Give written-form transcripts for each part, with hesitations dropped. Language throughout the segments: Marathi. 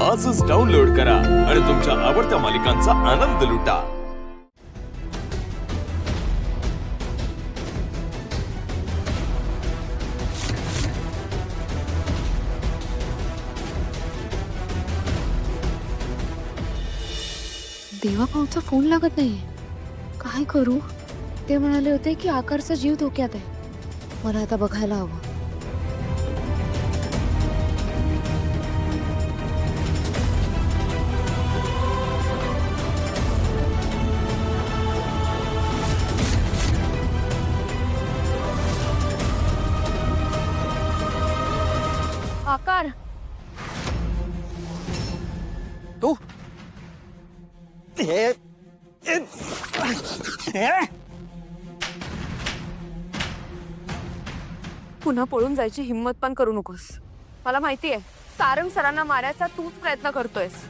आजच डाउनलोड करा आणि तुमच्या आवडत्या मालिकांचा आनंद लुटा। देवा भाऊचा फोन लागत नाहीये, काय करू? ते म्हणाले होते की आकारचा जीव धोक्यात आहे। मला आता बघायला हवं। आकार, तू पुन्हा पळून जायची हिम्मत पण करू नकोस। मला माहितीये सारंग सरांना मारायचा तूच प्रयत्न करतोयस।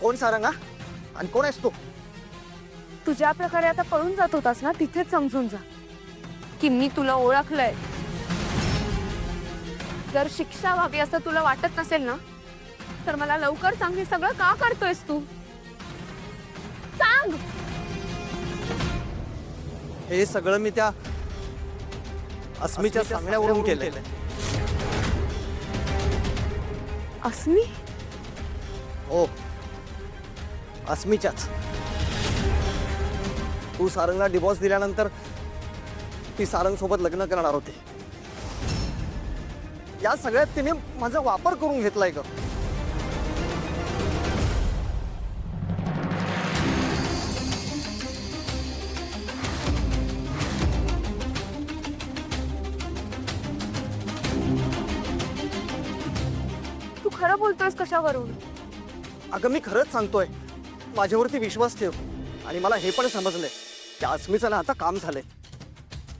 कोण सारंगा आणि कोण आहेस तू? तू ज्या प्रकारे आता पळून जात होतास ना, तिथेच समजून जा की मी तुला ओळखलंय। जर शिक्षा व्हावी असं तुला वाटत नसेल ना, तर मला लवकर सांग, हे सगळं का करतोयस तू? सांग। हे सगळं मी त्या अस्मीच्या सांगण्यावरून केलंय। अस्मी? हो, अस्मीच्याच। तू सारंगला डिवोर्स दिल्यानंतर ती सारंग सोबत लग्न करणार होती। या सगळ्यात तिने माझा वापर करून घेतलाय ग। तू खरं बोलतोयस कशावरून? अगं मी खरंच सांगतोय, माझ्यावरती विश्वास ठेव। आणि मला हे पण समजलंय की अस्मीचं ना आता काम झालंय,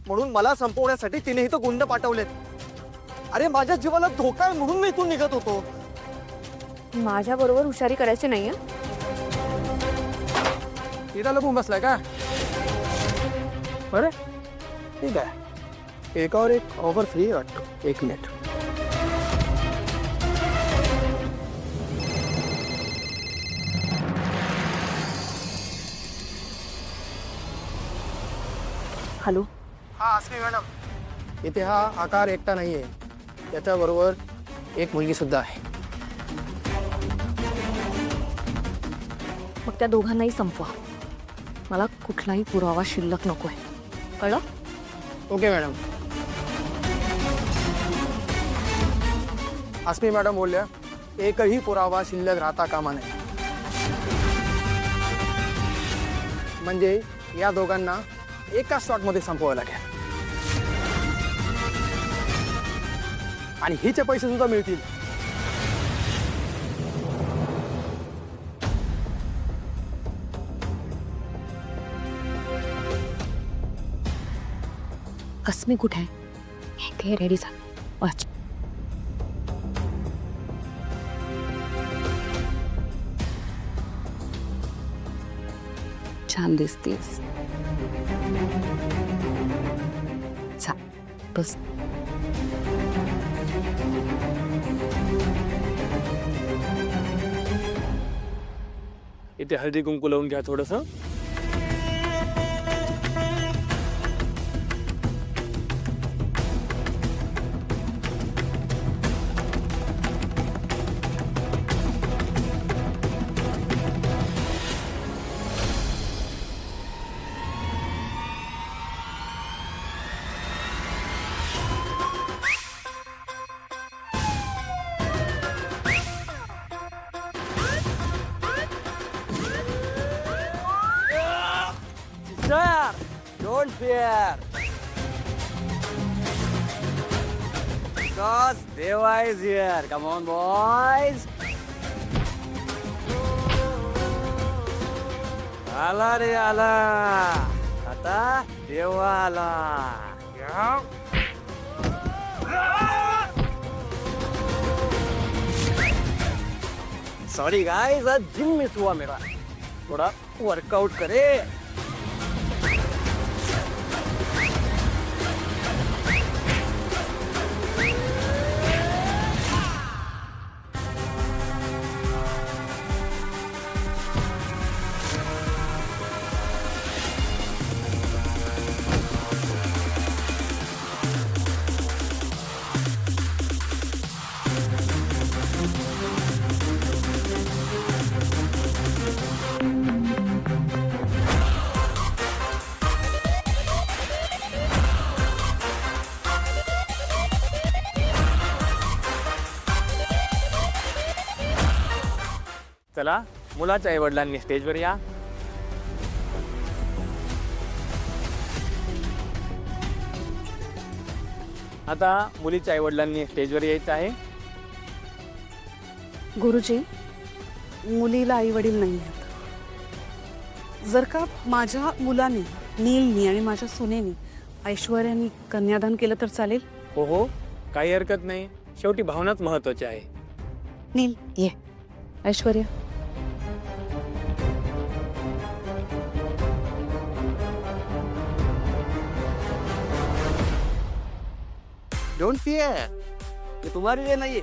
म्हणून मला संपवण्यासाठी तिने इथं गुंड पाठवलेत। अरे माझ्या जीवाला धोका आहे म्हणून मी इथून निघत होतो। माझ्या बरोबर हुशारी करायची नाहीये। इथं लपून बसलाय का? बरं ठीक आहे, एकावर एक ऑफर फ्री वाटतो। 1 मिनिट। हॅलो, हा अस्मी मॅडम, इथे हा आकार एकटा नाहीये, त्याच्याबरोबर एक मुलगी सुद्धा आहे। मग त्या दोघांनाही संपवा। मला कुठलाही पुरावा शिल्लक नकोय, कळलं? Okay madam. अस्मी मॅडम बोलल्या, एकही पुरावा शिल्लक राहता कामा नये। म्हणजे या दोघांना एका शॉटमध्ये संपवावं लागेल आणि हिचे पैसे सुद्धा मिळतील। अस्मी कुठे आहे? हे रेडी जा, वाच। छान दिसतेस, जा बस। इथे हळदी कुंकू लावून घ्या थोडंसं। Sir, don't fear. Because Deva is here. Come on, boys. आला रे आला, आता देवा आला। सॉरी गाइस, आज जिम मिस हुआ मेरा, थोड़ा वर्कआउट करे। चला मुलाच्या आईवडिलांनी स्टेजवर या. आता मुलीच्या आईवडिलांनी स्टेजवर यायचं आहे. गुरुजी, मुलीला आई वडील नाही आहेत. जर का माझ्या मुलाने, नीलनी आणि माझ्या सुनेनी ऐश्वर्यानी कन्यादान केलं तर चालेल? हो हो, काही हरकत नाही. शेवटी भावनाच महत्वाची आहे. नील ये. ऐश्वर्या डोंट फियर, ये तुम्हारे लिए नहीं है,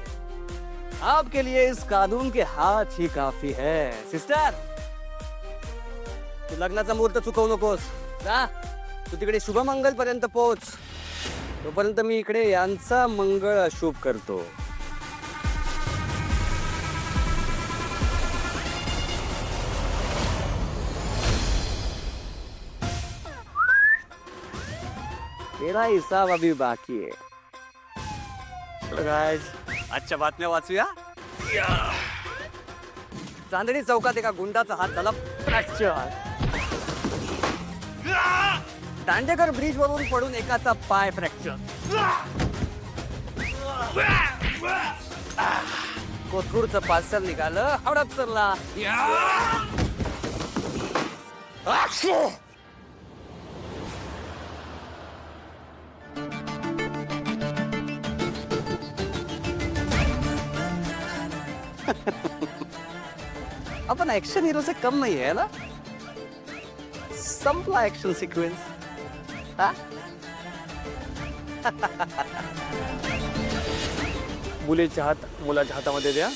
आपके लिए इस कानून के हाथ ही काफी है. सिस्टर, तू लग्नाचा मुहूर्त चुकवू नकोस. जा तू तिकडे शुभमंगल पर्यंत पोहोच. तोपर्यंत मी इकडे यांचा मंगळ अशुभ करतो. मेरा हिसाब अभी बाकी है. गाइस, आजच्या बातम्या वाचूया. चांदणी चौकात एका गुंडाचा हात झाला फ्रॅक्चर. दांडेकर ब्रिज वरून पडून एकाचा पाय फ्रॅक्चर. कोथरूडचं पार्सल निघालं हडपसरला. अपन एक्शन हीरो से कम नहीं है ना. संपला एक्शन सिक्वेन्स. मुलीच्या हात मुलाच्या हातामध्ये द्या.